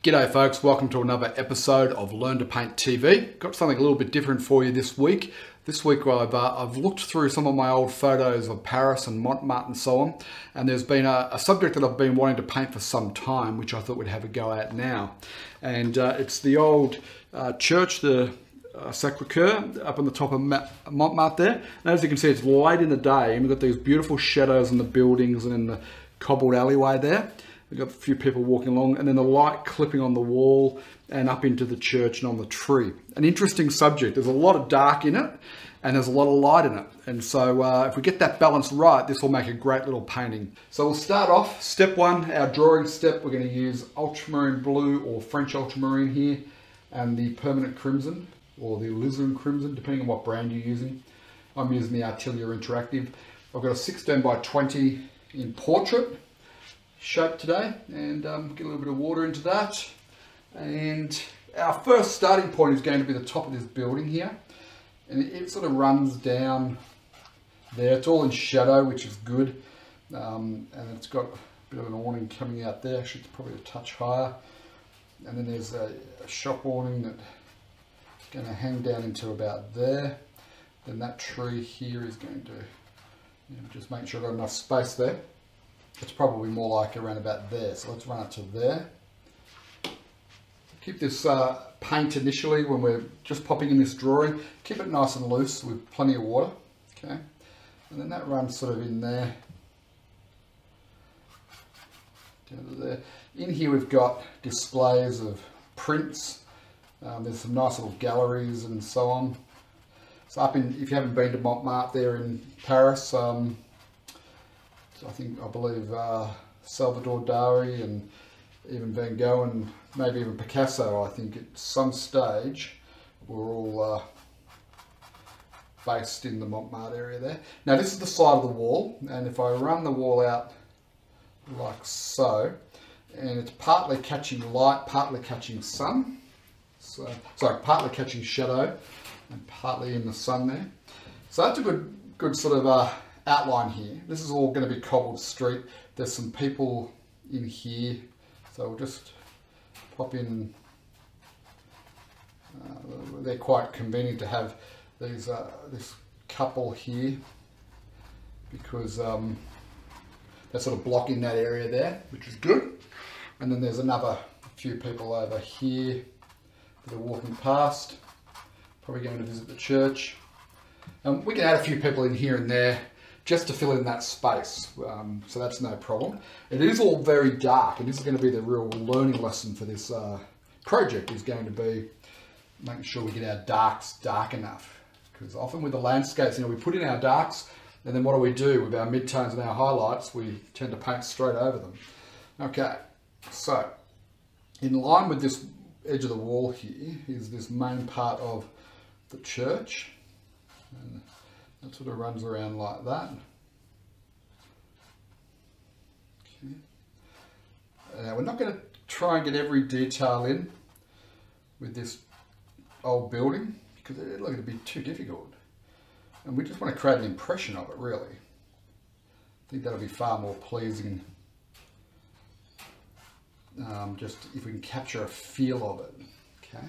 G'day folks, welcome to another episode of Learn to Paint TV. Got something a little bit different for you this week. This week I've looked through some of my old photos of Paris and Montemarte and so on, and there's been a subject that I've been wanting to paint for some time, which I thought we'd have a go at now. And it's the old church, the Sacre-Cœur, up on the top of Montemarte there. And as you can see, it's late in the day, and we've got these beautiful shadows in the buildings and in the cobbled alleyway there. We've got a few people walking along, and then the light clipping on the wall and up into the church and on the tree. An interesting subject. There's a lot of dark in it and there's a lot of light in it. And so if we get that balance right, this will make a great little painting. So we'll start off, step one, our drawing step. We're going to use ultramarine blue or French ultramarine here, and the permanent crimson or the alizarin crimson, depending on what brand you're using. I'm using the Acrylic Interactive. I've got a 16 by 20 in portrait shape today, and get a little bit of water into that. And our first starting point is going to be the top of this building here, and it sort of runs down there. It's all in shadow, which is good, and it's got a bit of an awning coming out there. Actually, it's probably a touch higher, and then there's a shop awning that's going to hang down into about there. Then that tree here is going to, just make sure I've got enough space there. It's probably more like around about there, so let's run it to there. Keep this paint initially when we're just popping in this drawing, keep it nice and loose with plenty of water, okay? And then that runs sort of in there, down to there. In here we've got displays of prints. There's some nice little galleries and so on. So up in, if you haven't been to Montemarte there in Paris, I believe Salvador Dali and even Van Gogh and maybe even Picasso, I think at some stage, were all based in the Montemarte area there. Now this is the side of the wall, and if I run the wall out like so, and it's partly catching light, partly catching sun, so sorry, partly catching shadow and partly in the sun there. So that's a good sort of outline here. This is all going to be cobbled street. There's some people in here, so we'll just pop in. They're quite convenient to have these this couple here, because they're sort of blocking that area there, which is good. And then there's another few people over here that are walking past, probably going to visit the church. We can add a few people in here and there just to fill in that space, so that's no problem. It is all very dark, and this is going to be the real learning lesson for this project, is going to be making sure we get our darks dark enough. Because often with the landscapes, we put in our darks, and then what do? With our midtones and our highlights, we tend to paint straight over them. Okay, so in line with this edge of the wall here is this main part of the church. And that sort of runs around like that. Okay. Now we're not going to try and get every detail in with this old building, because it'd be too difficult. And we just want to create an impression of it, really. I think that'll be far more pleasing, just if we can capture a feel of it. Okay.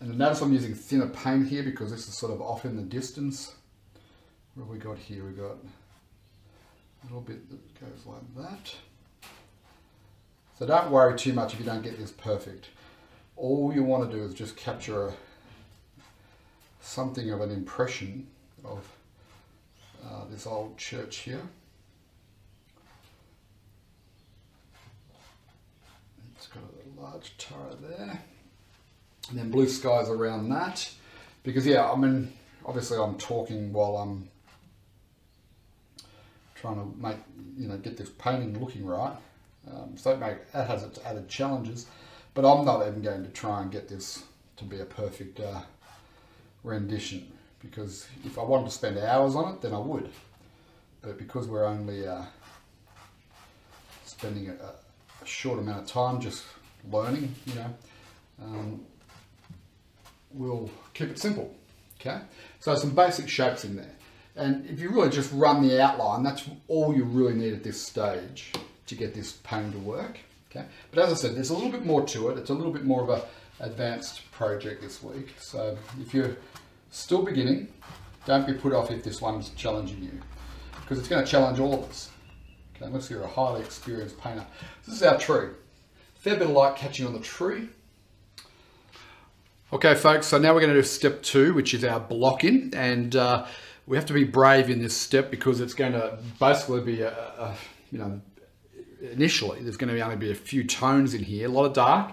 And notice I'm using thinner paint here because this is sort of off in the distance. What have we got here? We've got a little bit that goes like that. So don't worry too much if you don't get this perfect. All you want to do is just capture something of an impression of this old church here. It's got a large turret there. And then blue skies around that, because yeah, I mean, obviously I'm talking while I'm trying to make, get this painting looking right. So that has its added challenges, but I'm not even going to try and get this to be a perfect rendition, because if I wanted to spend hours on it, then I would. But because we're only spending a short amount of time just learning, we'll keep it simple, okay? So some basic shapes in there. And if you really just run the outline, that's all you really need at this stage. to get this painting to work. Okay, but as I said, there's a little bit more to it. It's a little bit more of an advanced project this week. So if you're still beginning, don't be put off if this one's challenging you, because it's going to challenge all of us. Okay, unless you're a highly experienced painter. This is our tree. Fair bit of light catching on the tree. Okay folks, so now we're going to do step 2, which is our block-in, and we have to be brave in this step because it's going to basically be initially there's going to only be a few tones in here, a lot of dark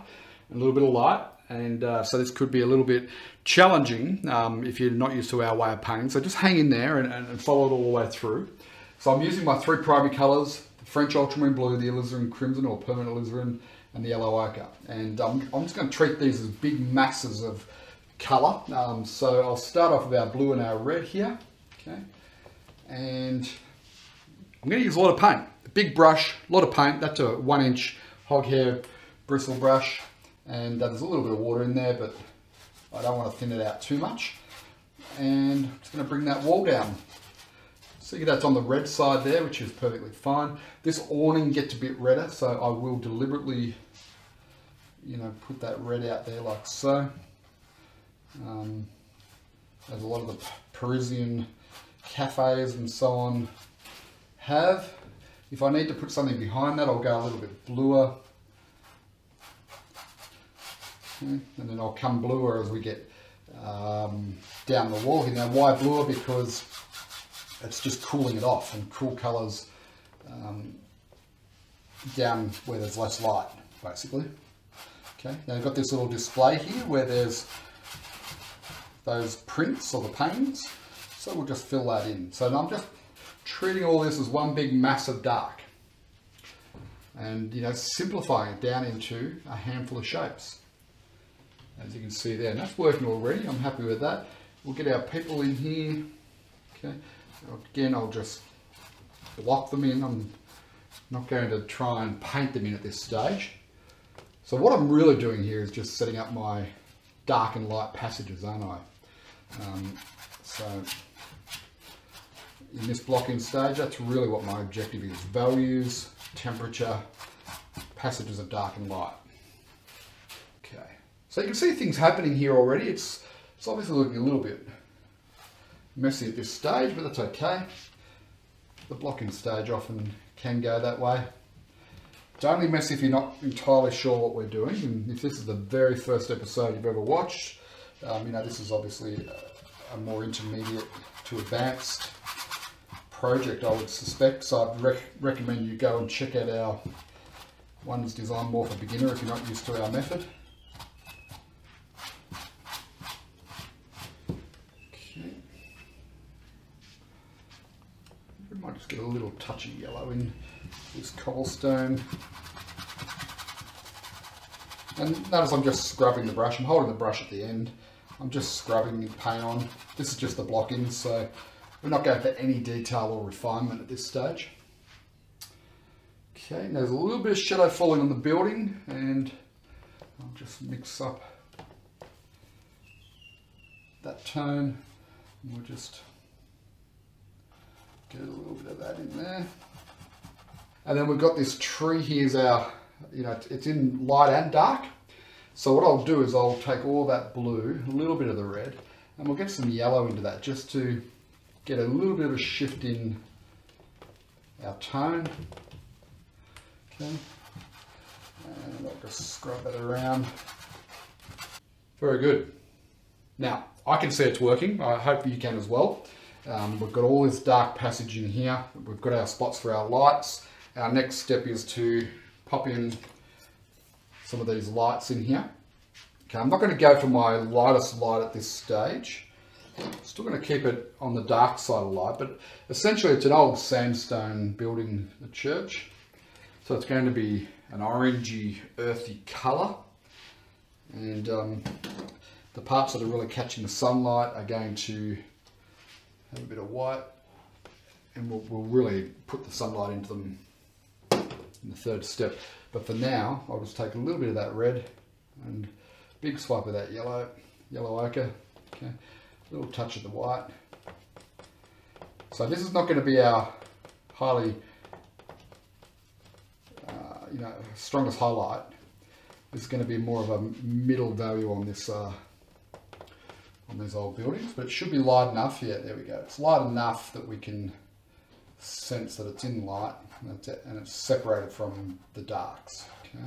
and a little bit of light, and so this could be a little bit challenging if you're not used to our way of painting. So just hang in there and follow it all the way through. So I'm using my 3 primary colours, the French ultramarine blue, the alizarin crimson or permanent alizarin, and the yellow ochre. And I'm just going to treat these as big masses of colour. So I'll start off with our blue and our red here. Okay, and I'm going to use a lot of paint. A big brush, a lot of paint. That's a 1-inch hog hair bristle brush, and there's a little bit of water in there, but I don't want to thin it out too much. And I'm just going to bring that wall down. See, that's on the red side there, which is perfectly fine. This awning gets a bit redder, so I will deliberately, put that red out there like so. As a lot of the Parisian cafes and so on have. If I need to put something behind that, I'll go a little bit bluer. Okay. And then I'll come bluer as we get down the wall here. Now, why bluer? Because it's just cooling it off, and cool colours down where there's less light, basically. Okay, now I've got this little display here where there's those prints or the paintings, so we'll just fill that in. So I'm just treating all this as one big mass of dark, and simplifying it down into a handful of shapes, as you can see there. And that's working already. I'm happy with that. We'll get our people in here. Okay. Again, I'll just block them in. I'm not going to try and paint them in at this stage. So what I'm really doing here is just setting up my dark and light passages, aren't I? So in this blocking stage, that's really what my objective is. Values, temperature, passages of dark and light. Okay, so you can see things happening here already. It's obviously looking a little bit messy at this stage, but that's okay. The blocking stage often can go that way. It's only messy if you're not entirely sure what we're doing, and if this is the very first episode you've ever watched, this is obviously a more intermediate to advanced project, I would suspect. So I'd recommend you go and check out our ones designed more for beginner if you're not used to our method. Might just get a little touch of yellow in this cobblestone. And notice I'm just scrubbing the brush. I'm holding the brush at the end. I'm just scrubbing the paint on. This is just the block-in, so we're not going for any detail or refinement at this stage. Okay, now there's a little bit of shadow falling on the building, and I'll just mix up that tone. And we'll just get a little bit of that in there. And then we've got this tree here, is our, it's in light and dark. So what I'll do is I'll take all that blue, a little bit of the red, and we'll get some yellow into that just to get a little bit of a shift in our tone. Okay. And I'll just scrub that around. Very good. Now, I can see it's working. I hope you can as well. We've got all this dark passage in here. We've got our spots for our lights. Our next step is to pop in some of these lights in here. Okay, I'm not going to go for my lightest light at this stage. Still going to keep it on the dark side of light, but essentially it's an old sandstone building, a church. So it's going to be an orangey, earthy colour. And the parts that are really catching the sunlight are going to have a bit of white, and we'll really put the sunlight into them in the third step. But for now, I'll just take a little bit of that red and big swipe of that yellow ochre. Okay, a little touch of the white. So this is not going to be our highly you know, strongest highlight. This is going to be more of a middle value on this on these old buildings, but it should be light enough. Yeah, there we go. It's light enough that we can sense that it's in light, and it's separated from the darks. Okay.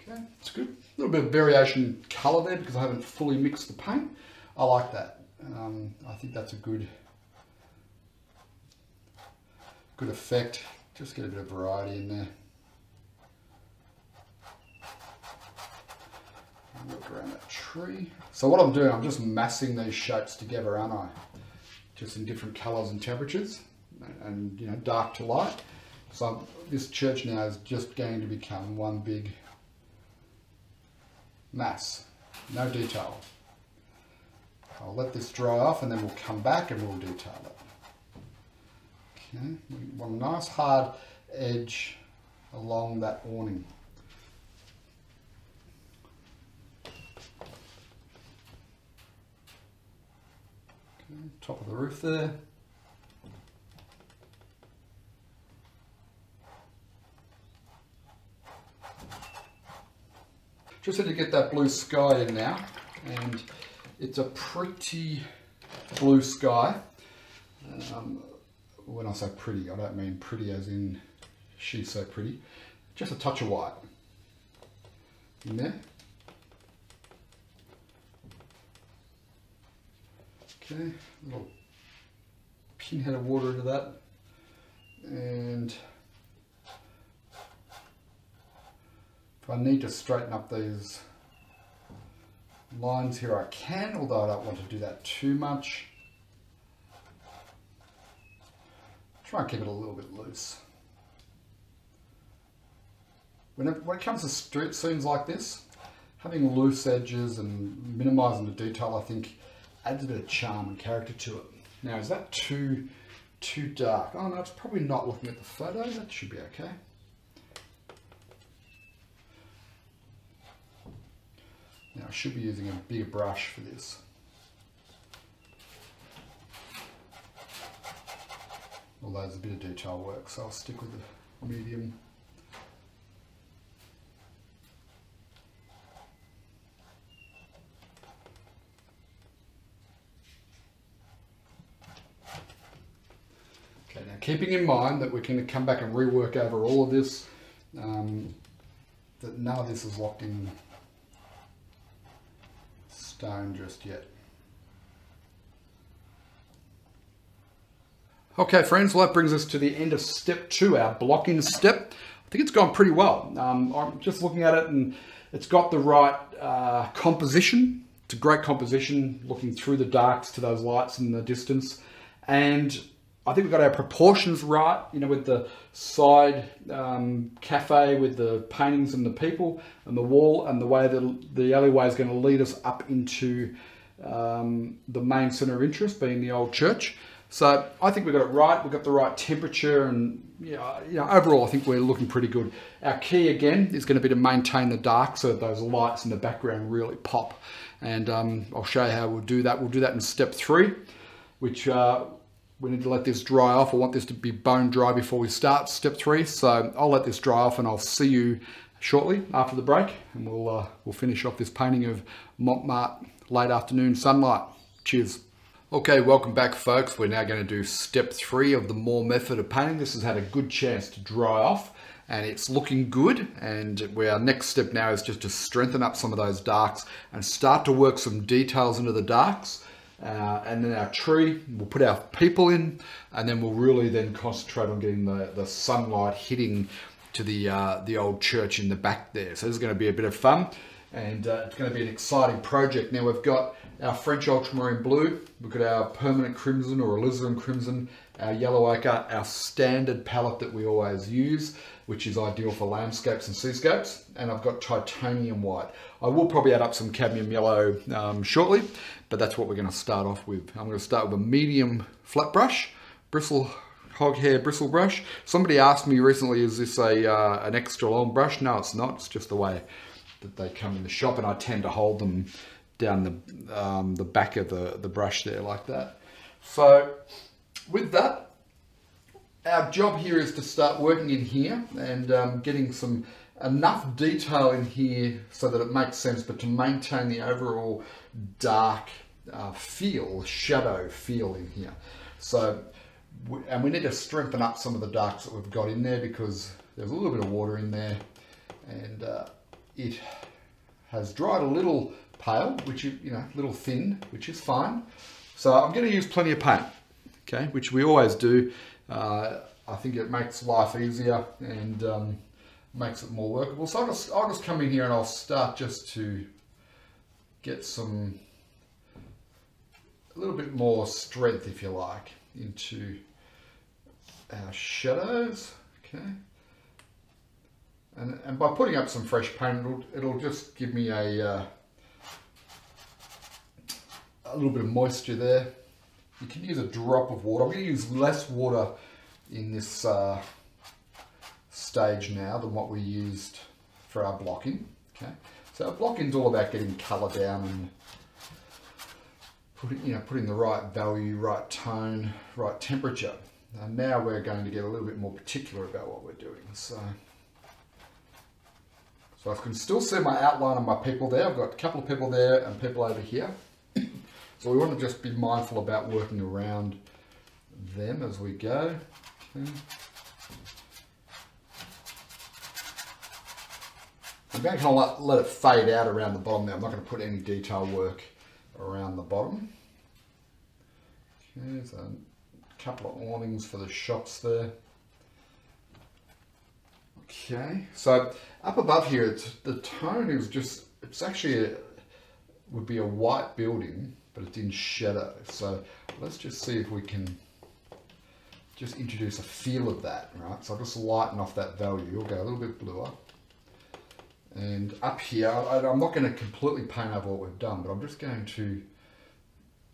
Okay, it's good. A little bit of variation in colour there because I haven't fully mixed the paint. I like that. I think that's a good effect. Just get a bit of variety in there. Work around that tree. So what I'm doing, I'm just massing these shapes together, aren't I? Just in different colours and temperatures, and you know, dark to light. So this church now is just going to become one big mass, no detail. I'll let this dry off and then we'll come back and we'll detail it. Okay, we want a nice hard edge along that awning. Okay, top of the roof there. Just had to get that blue sky in now, and it's a pretty blue sky. When I say pretty, I don't mean pretty as in she's so pretty. Just a touch of white in there. Okay, a little pinhead of water into that, and if I need to straighten up these lines here, I can, although I don't want to do that too much. Try and keep it a little bit loose. When it comes to street scenes like this, having loose edges and minimising the detail, I think, adds a bit of charm and character to it. Now, is that too dark? Oh no, it's probably not looking at the photo. That should be okay. Now, I should be using a bigger brush for this. Although there's a bit of detail work, so I'll stick with the medium. Okay, now keeping in mind that we're going to come back and rework over all of this, that none of this is locked in stone just yet. Okay friends, well that brings us to the end of step 2, our blocking step. I think it's gone pretty well. I'm just looking at it and it's got the right composition. It's a great composition, looking through the darks to those lights in the distance. And I think we've got our proportions right, you know, with the side cafe, with the paintings and the people and the wall, and the way that the alleyway is going to lead us up into the main centre of interest, being the old church. So I think we got it right. We've got the right temperature, and you know, overall I think we're looking pretty good. Our key again is going to be to maintain the dark so that those lights in the background really pop. And I'll show you how we'll do that. We'll do that in step 3, which we need to let this dry off. I want this to be bone dry before we start step 3. So I'll let this dry off and I'll see you shortly after the break, and we'll finish off this painting of Montemarte late afternoon sunlight. Cheers. Okay, welcome back folks. We're now going to do step 3 of the Moore method of painting. This has had a good chance to dry off and it's looking good, and our next step now is just to strengthen up some of those darks and start to work some details into the darks. And then our tree, we'll put our people in, and then we'll really then concentrate on getting the sunlight hitting to the old church in the back there. So this is going to be a bit of fun, and it's going to be an exciting project. Now we've got our French ultramarine blue, we've got our permanent crimson or alizarin crimson, our yellow ochre, our standard palette that we always use, which is ideal for landscapes and seascapes, and I've got titanium white. I will probably add up some cadmium yellow shortly, but that's what we're going to start off with. I'm going to start with a medium flat brush, bristle hog hair bristle brush. Somebody asked me recently, is this an extra long brush? No, it's not. It's just the way that they come in the shop, and I tend to hold them down the back of the brush there like that. So with that, our job here is to start working in here and getting enough detail in here so that it makes sense, but to maintain the overall dark shadow feel in here. So, and we need to strengthen up some of the darks that we've got in there because there's a little bit of water in there, and it has dried a little pale, which is, a little thin, which is fine. So I'm going to use plenty of paint, okay, which we always do. I think it makes life easier and makes it more workable. So I'll just come in here and I'll start just to get a little bit more strength, if you like, into our shadows, okay. And by putting up some fresh paint, it'll just give me a little bit of moisture there. You can use a drop of water. I'm going to use less water in this stage now than what we used for our blocking. Okay, so our blocking is all about getting colour down and putting the right value, right tone, right temperature. And now we're going to get a little bit more particular about what we're doing. So I can still see my outline of my people there. I've got a couple of people there and people over here. So we want to just be mindful about working around them as we go. Okay. I'm going to kind of let it fade out around the bottom there. I'm not going to put any detail work around the bottom. Okay, so a couple of awnings for the shops there. Okay, so up above here, the tone is just, it's actually would be a white building, but it's in shadow. So let's just see if we can just introduce a feel of that, right? So I'll just lighten off that value. You'll go a little bit bluer. And up here, I'm not going to completely paint over what we've done, but I'm just going to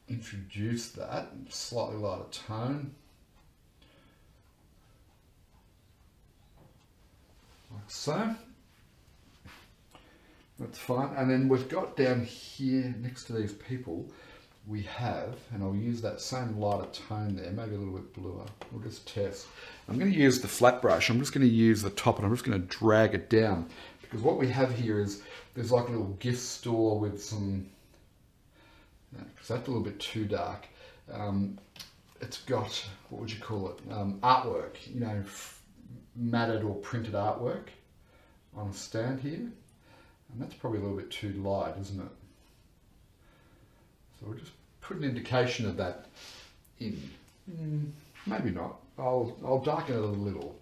introduce that, slightly lighter tone. Like so. That's fine. And then we've got down here next to these people, we have, and I'll use that same lighter tone there, maybe a little bit bluer. We'll just test. I'm going to use the flat brush. I'm just going to use the top and I'm just going to drag it down. Because what we have here is, there's like a little gift store with some, because that's a little bit too dark. It's got, what would you call it, artwork, matted or printed artwork on a stand here. And that's probably a little bit too light, isn't it? So we'll just put an indication of that in. Maybe not. I'll darken it a little.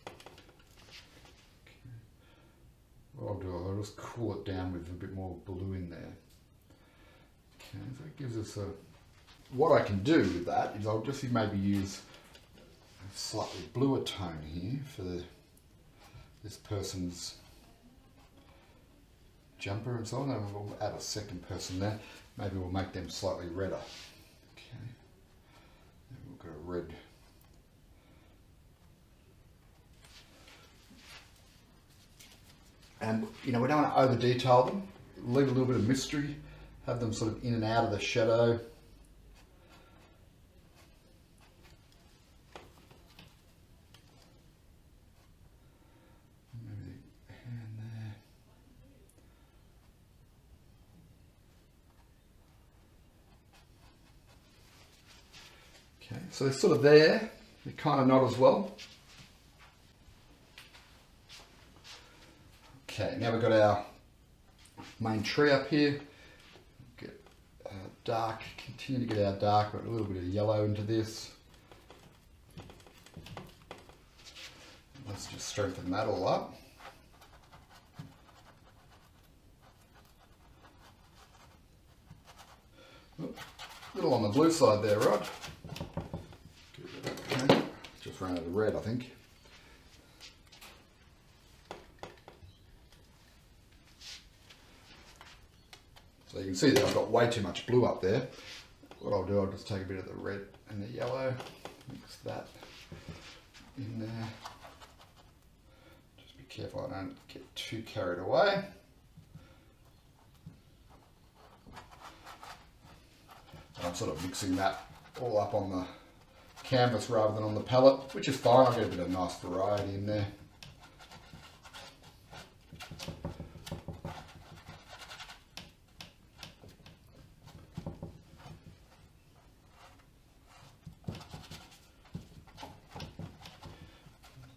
Okay. What I'll do, I'll just cool it down with a bit more blue in there. Okay, so it gives us a... What I can do with that is I'll just maybe use a slightly bluer tone here for this person's jumper and so on, and we'll add a second person there. Maybe we'll make them slightly redder. Okay, and we'll go red. And we don't want to over detail them. Leave a little bit of mystery. Have them sort of in and out of the shadow. Okay, so they're sort of there, they're kind of not as well. Okay, now we've got our main tree up here. Get dark, continue to get our dark, but a little bit of yellow into this. Let's just strengthen that all up. Oops, a little on the blue side there, Rod. Okay. Just ran out of red, I think. So you can see that I've got way too much blue up there. What I'll do, I'll just take a bit of the red and the yellow, mix that. in there. Just be careful I don't get too carried away. And I'm sort of mixing that all up on the canvas rather than on the palette, which is fine. I'll get a bit of nice variety in there.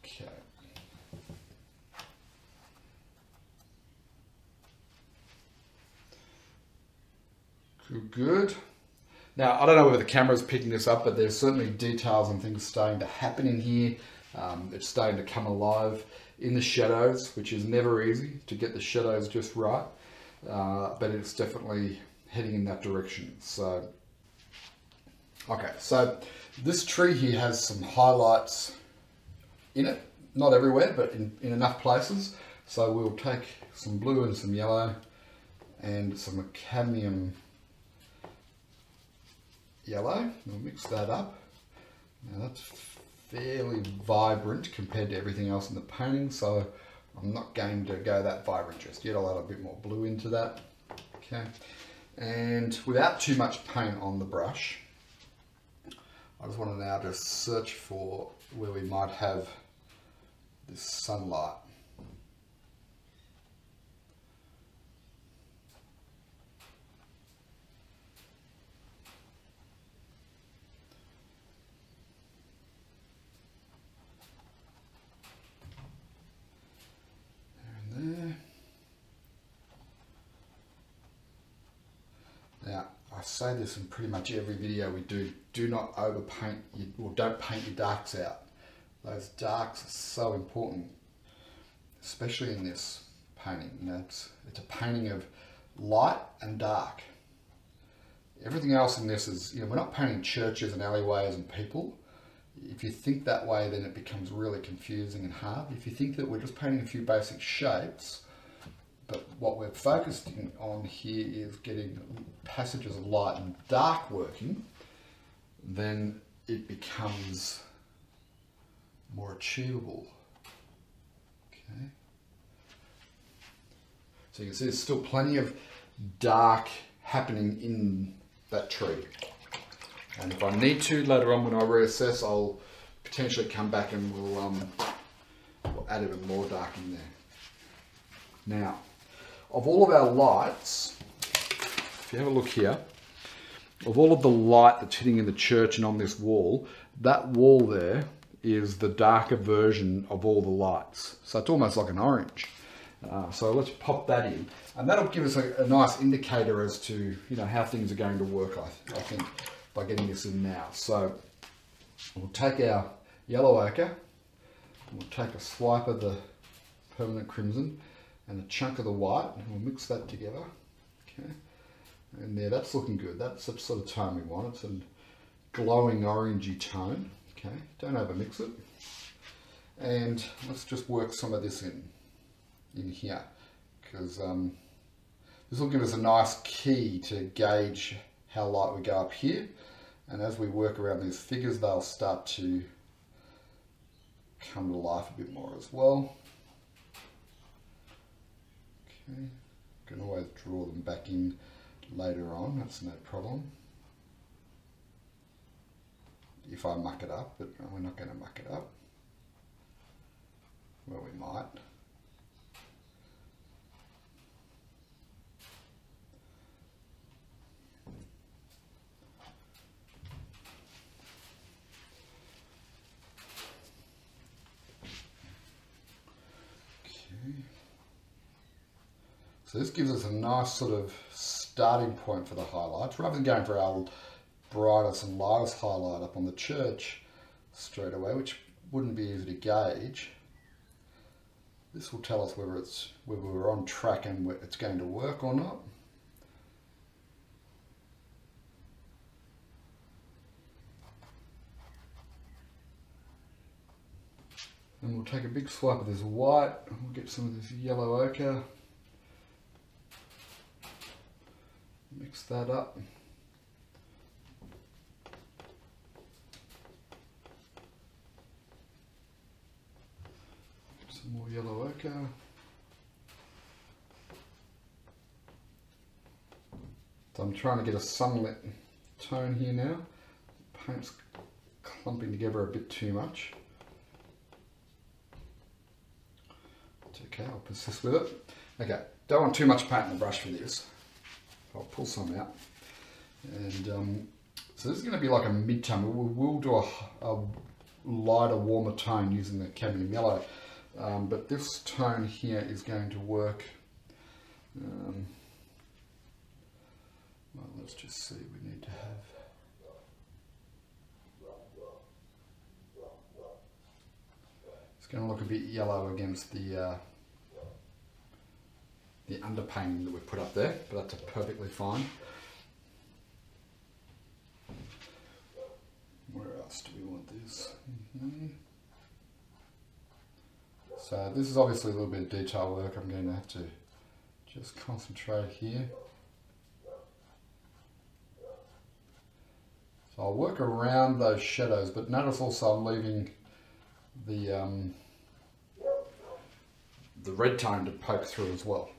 Okay. Good. Now, I don't know whether the camera's picking this up, but there's certainly details and things starting to happen in here. It's starting to come alive in the shadows, which is never easy to get the shadows just right, but it's definitely heading in that direction. So, okay, so this tree here has some highlights in it, not everywhere, but in enough places. So we'll take some blue and some yellow and some cadmium yellow. We'll mix that up. Now that's fairly vibrant compared to everything else in the painting, so I'm not going to go that vibrant just yet. I'll add a bit more blue into that. Okay, and without too much paint on the brush, I just want to now just search for where we might have this sunlight. Now, I say this in pretty much every video we do not overpaint, or don't paint your darks out. Those darks are so important, especially in this painting. You know, it's a painting of light and dark. Everything else in this is, you know, we're not painting churches and alleyways and people. If you think that way, then it becomes really confusing and hard. If you think that we're just painting a few basic shapes, but what we're focusing on here is getting passages of light and dark working, then it becomes more achievable. Okay. So you can see there's still plenty of dark happening in that tree. And if I need to later on when I reassess, I'll potentially come back and we'll add even more dark in there. Now, of all of our lights, if you have a look here, of all of the light that's hitting in the church and on this wall, that wall there is the darker version of all the lights. So it's almost like an orange. So let's pop that in. And that'll give us a nice indicator as to, you know, how things are going to work, I think, by getting this in now. So we'll take our yellow ochre, and we'll take a swipe of the permanent crimson and a chunk of the white, and we'll mix that together. Okay, and there, that's looking good. That's the sort of tone we want. It's a glowing orangey tone. Okay, don't overmix it. And let's just work some of this in here, because this will give us a nice key to gauge how light we go up here. And as we work around these figures, they'll start to come to life a bit more as well. Okay, you can always draw them back in later on, that's no problem. If I muck it up, but we're not going to muck it up. Well, we might. So this gives us a nice sort of starting point for the highlights, rather than going for our brightest and lightest highlight up on the church straight away, which wouldn't be easy to gauge. This will tell us whether we're on track and it's going to work or not. And we'll take a big swipe of this white, and we'll get some of this yellow ochre. Mix that up. Some more yellow ochre. So I'm trying to get a sunlit tone here now. Paint's clumping together a bit too much. It's okay, I'll persist with it. Okay, don't want too much paint in the brush for this. I'll pull some out. And so this is going to be like a mid-tone. We'll do a lighter, warmer tone using the cadmium yellow. But this tone here is going to work. Well, let's just see, we need to have... It's going to look a bit yellow against the underpainting that we put up there, but that's perfectly fine. Where else do we want this? So this is obviously a little bit of detail work. I'm going to have to just concentrate here. So I'll work around those shadows, but notice also I'm leaving the red tone to poke through as well.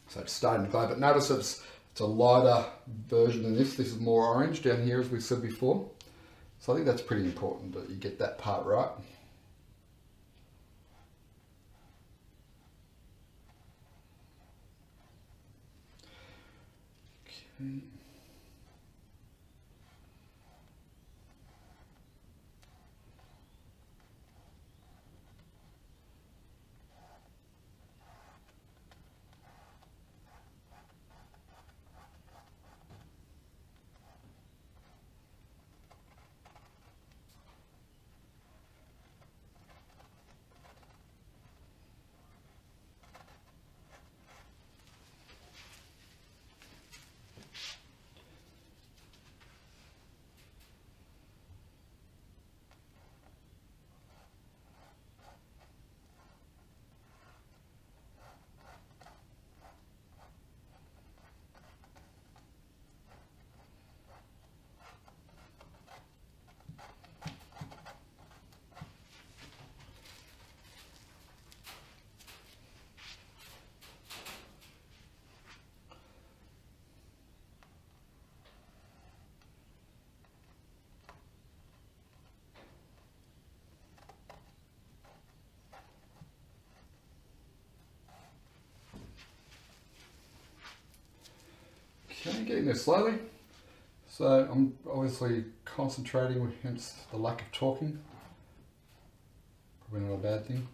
So it's starting to glow, but notice it's a lighter version than this. This is more orange down here, as we said before. So I think that's pretty important that you get that part right. Okay. Okay, getting there slowly. So I'm obviously concentrating, hence the lack of talking. Probably not a bad thing.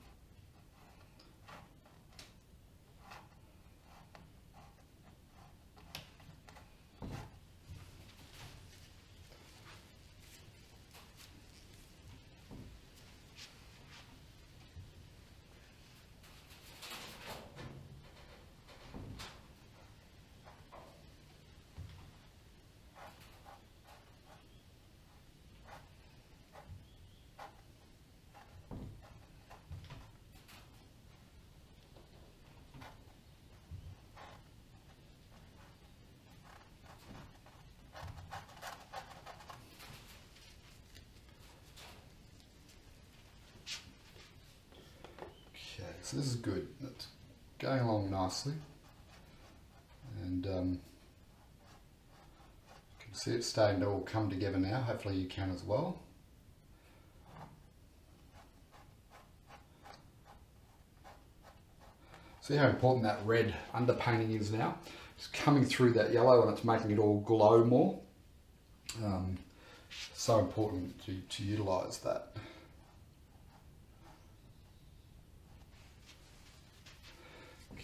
So this is good. It's going along nicely, and you can see it's starting to all come together now. Hopefully you can as well. See how important that red underpainting is now? It's coming through that yellow and it's making it all glow more. So important to utilise that.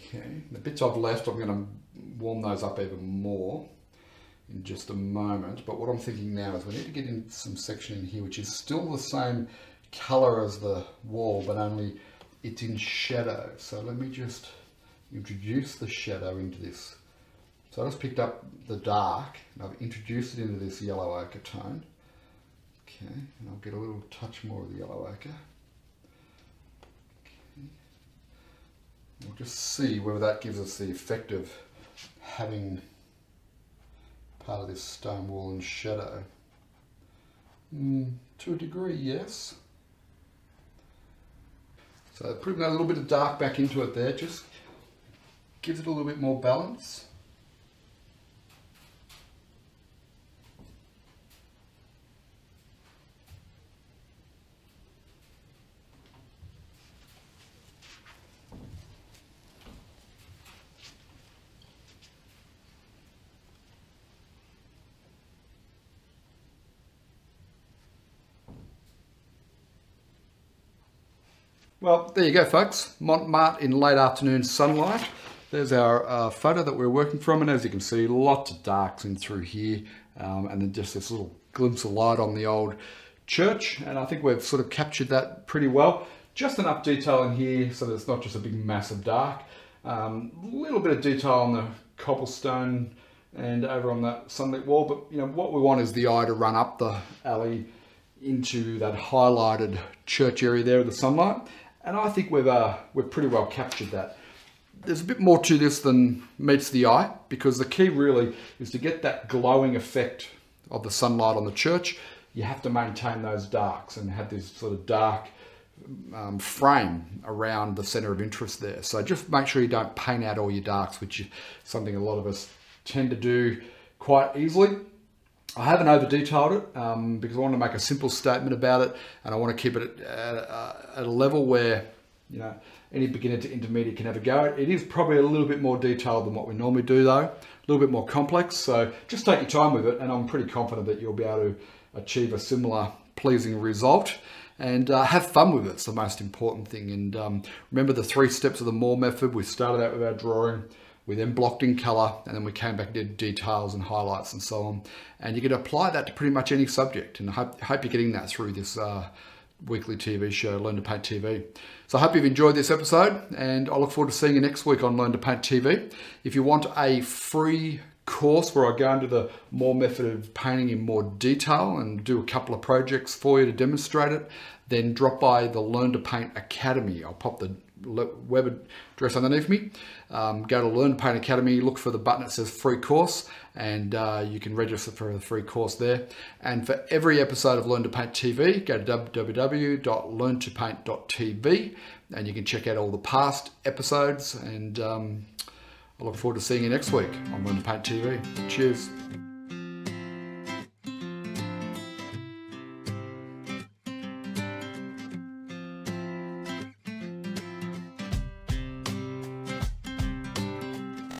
Okay, the bits I've left, I'm going to warm those up even more in just a moment. But what I'm thinking now is we need to get in some section in here which is still the same colour as the wall, but only it's in shadow. So let me just introduce the shadow into this. So I just picked up the dark and I've introduced it into this yellow ochre tone. Okay, and I'll get a little touch more of the yellow ochre. Okay. We'll just see whether that gives us the effect of having part of this stone wall in shadow. To a degree, yes. So putting a little bit of dark back into it there just gives it a little bit more balance. Well, there you go, folks. Montemarte in late afternoon sunlight. There's our photo that we're working from, and as you can see, lots of darks in through here, and then just this little glimpse of light on the old church, and I think we've sort of captured that pretty well. Just enough detail in here so that it's not just a big massive dark. Little bit of detail on the cobblestone and over on that sunlit wall, but you know what we want is the eye to run up the alley into that highlighted church area there with the sunlight. And I think we've pretty well captured that. There's a bit more to this than meets the eye, because the key really is to get that glowing effect of the sunlight on the church. You have to maintain those darks and have this sort of dark frame around the center of interest there. So just make sure you don't paint out all your darks, which is something a lot of us tend to do quite easily. I haven't over detailed it because I want to make a simple statement about it, and I want to keep it at a level where, you know, any beginner to intermediate can have a go. It is probably a little bit more detailed than what we normally do though, a little bit more complex. So just take your time with it, and I'm pretty confident that you'll be able to achieve a similar pleasing result. And have fun with it. It's the most important thing. And remember the 3 steps of the Moore method. We started out with our drawing. We then blocked in color, and then we came back and did details and highlights and so on. And you can apply that to pretty much any subject. And I hope you're getting that through this weekly TV show, Learn to Paint TV. So I hope you've enjoyed this episode, and I look forward to seeing you next week on Learn to Paint TV. If you want a free course where I go into the Moore method of painting in more detail and do a couple of projects for you to demonstrate it, then drop by the Learn to Paint Academy. I'll pop the web address underneath me. Go to Learn to Paint Academy, look for the button that says free course, and you can register for the free course there. And for every episode of Learn to Paint TV, go to www.learntopaint.tv, and you can check out all the past episodes. And I look forward to seeing you next week on Learn to Paint TV. Cheers.